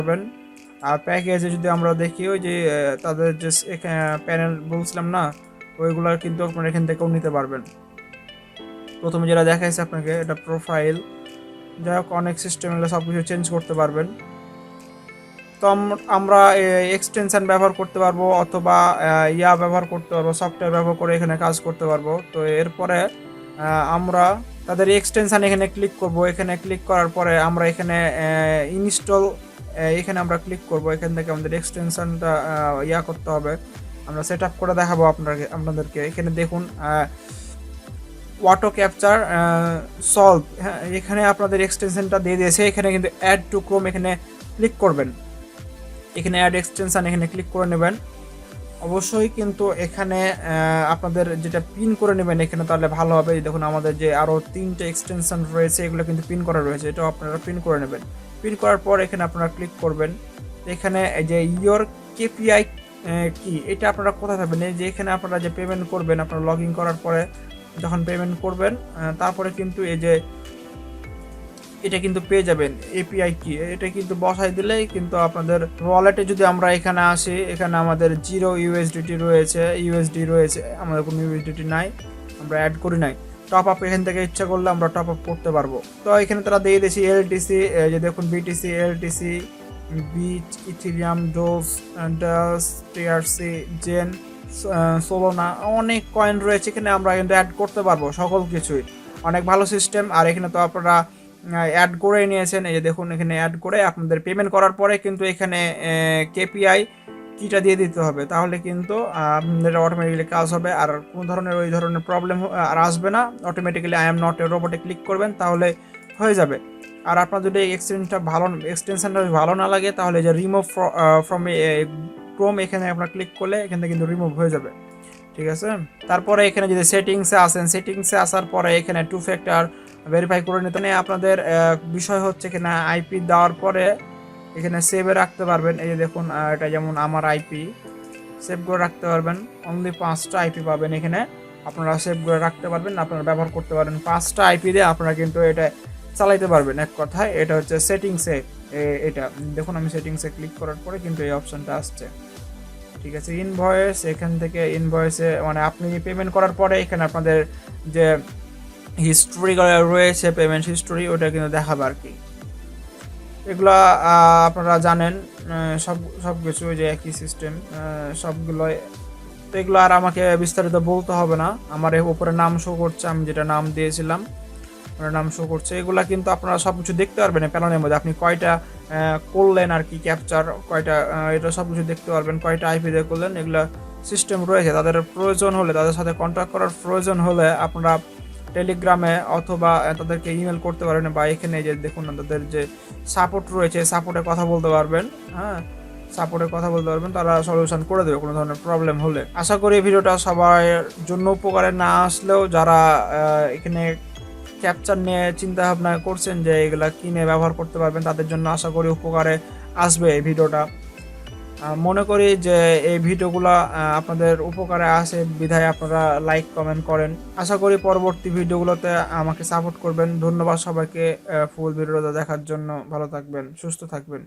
পারবেন। আর প্যাকেজে যদি আমরা দেখি ওই যে তাদের যে প্যানেল বলছিলাম না, ওইগুলার কিন্তু আপনারা এখান থেকেও নিতে পারবেন। প্রথমে যেটা দেখাইছে আপনাকে এটা প্রোফাইল, যাই হোক অনেক সিস্টেম এগুলো সব কিছু চেঞ্জ করতে পারবেন। তো আমরা এক্সটেনশন ব্যবহার করতে পারবো অথবা ব্যবহার করতে পারবো, সফটওয়্যার ব্যবহার করে এখানে কাজ করতে পারবো। তো এরপরে আমরা তাদের এক্সটেনশন এখানে ক্লিক করব। এখানে ক্লিক করার পরে আমরা এখানে ইনস্টল, এখানে আমরা ক্লিক করব। এখান থেকে আমাদের এক্সটেনশনটা করতে হবে, আমরা সেট আপ করে দেখাবো আপনাদেরকে। এখানে দেখুন অটো ক্যাপচার সলভ, হ্যাঁ এখানে আপনাদের এক্সটেনশনটা দিয়ে দিয়েছে। এখানে কিন্তু অ্যাড টু ক্রোম এখানে ক্লিক করবেন, এখানে অ্যাড এক্সটেনশন এখানে ক্লিক করে নেবেন। অবশ্যই কিন্তু এখানে আপনাদের যেটা পিন করে নেবেন এখানে, তাহলে ভালো হবে। দেখুন আমাদের যে আরও 3টে এক্সটেনশন রয়েছে এগুলো কিন্তু পিন করা রয়েছে, এটাও আপনারা পিন করে নেবেন। পিন করার পর এখানে আপনারা ক্লিক করবেন। এখানে যে ইয়োর কেপিআই কি, এটা আপনারা কোথায় পাবেন? এই যে এখানে আপনারা যে পেমেন্ট করবেন, আপনারা লগ ইন করার পরে যখন পেমেন্ট করবেন তারপরে কিন্তু এই যে এটা কিন্তু পেয়ে যাবেন এপিআই কি, এটা কিন্তু বসাই দিলেই কিন্তু আপনাদের ওয়ালেটে যদি আমরা এখানে আসি, এখানে আমাদের 0 ইউএসডিটি রয়েছে, ইউএসডি রয়েছে, আমাদের কোনো ইউএসডিটি নাই, আমরা অ্যাড করি নাই। টপ আপ এখান থেকে ইচ্ছা করলে আমরা টপ আপ করতে পারবো। তো এখানে তারা দিয়ে দিয়েছি এলটিসি, যে দেখুন বিটিসি, এলটিসি, বিচ, Ethereum, Doge, Dash, TRC, Zen, Solana, অনেক কয়েন রয়েছে এখানে, আমরা কিন্তু অ্যাড করতে পারবো সকল কিছুই। অনেক ভালো সিস্টেম। আর এখানে তো আপনারা অ্যাড করে নিয়েছেন, এই যে দেখুন এখানে অ্যাড করে আপনাদের পেমেন্ট করার পরে কিন্তু এখানে কেপিআই কিটা দিয়ে দিতে হবে, তাহলে কিন্তু আপনাদের অটোমেটিক্যালি কাজ হবে। আর কোনো ধরনের ওই ধরনের প্রবলেম আর আসবে না। Automatically I am not a রোবটে ক্লিক করবেন, তাহলে হয়ে যাবে। আর আপনার যদি এক্সটেনশনটা ভালো না লাগে, তাহলে যে রিমুভ ফ্রম ক্রোম এখানে আপনার ক্লিক করলে এখান থেকে কিন্তু রিমুভ হয়ে যাবে, ঠিক আছে। তারপরে এখানে যদি সেটিংসে আসেন, সেটিংসে আসার পরে এখানে 2 ফ্যাক্টর ভেরিফাই করে নিতে। আপনাদের বিষয় হচ্ছে কিনা আইপি দেওয়ার পরে এখানে সেভে রাখতে পারবেন। এই যে দেখুন এটা যেমন আমার আইপি, সেভ করে রাখতে পারবেন। অনলি 5টা আইপি পাবেন এখানে, আপনারা সেভ করে রাখতে পারবেন, আপনারা ব্যবহার করতে পারেন। 5টা আইপি দিয়ে আপনারা কিন্তু এটা চালাইতে পারবেন। এক কথায় এটা হচ্ছে সেটিংসে। এটা দেখুন আমি সেটিংসে ক্লিক করার পরে কিন্তু এই অপশনটা আসছে, ঠিক আছে। ইনভয়েস, এখান থেকে ইনভয়েসে মানে আপনি পেমেন্ট করার পরে এখানে আপনাদের যে হিস্টোরি রয়েছে, পেমেন্ট হিস্টোরি, ওটা কিন্তু দেখাবে আর কি। এগুলো আপনারা জানেন সব কিছু যে একই সিস্টেম সবগুলো। তো এগুলো আর আমাকে বিস্তারিত বলতে হবে না, আমার উপরে নাম শো করছে, আমি যেটা নাম দিয়েছিলাম ওটার নাম শো করছে। এগুলা কিন্তু আপনারা সব কিছু দেখতে পারবেন প্যানেলের মধ্যে, আপনি কয়টা করলেন আর কি ক্যাপচার, কয়টা এটা সব কিছু দেখতে পারবেন, কয়টা আইপি দিয়ে করলেন। এগুলা সিস্টেম রয়েছে, তাদের প্রয়োজন হলে, তাদের সাথে কন্ট্যাক্ট করার প্রয়োজন হলে আপনারা টেলিগ্রামে অথবা তাদেরকে ইমেল করতে পারেন, বা এখানে যে দেখুন তাদের যে সাপোর্ট রয়েছে, সাপোর্টে কথা বলতে পারবেন। হ্যাঁ, সাপোর্টে কথা বলতে পারবেন, তারা সলিউশন করে দেবে কোনো ধরনের প্রবলেম হলে। আশা করি ভিডিওটা সবার জন্য উপকারে না আসলেও যারা এখানে ক্যাপচার নিয়ে চিন্তা ভাবনা করছেন যে এগুলা কিনে ব্যবহার করতে পারবেন, তাদের জন্য আশা করি উপকারে আসবে এই ভিডিওটা। মনে করি যে এই ভিডিওগুলো আপনাদের উপকারে আসে বিধায় আপনারা লাইক কমেন্ট করেন। আশা করি পরবর্তী ভিডিওগুলোতে আমাকে সাপোর্ট করবেন। ধন্যবাদ সবাইকে ফুল ভিডিওটা দেখার জন্য। ভালো থাকবেন, সুস্থ থাকবেন।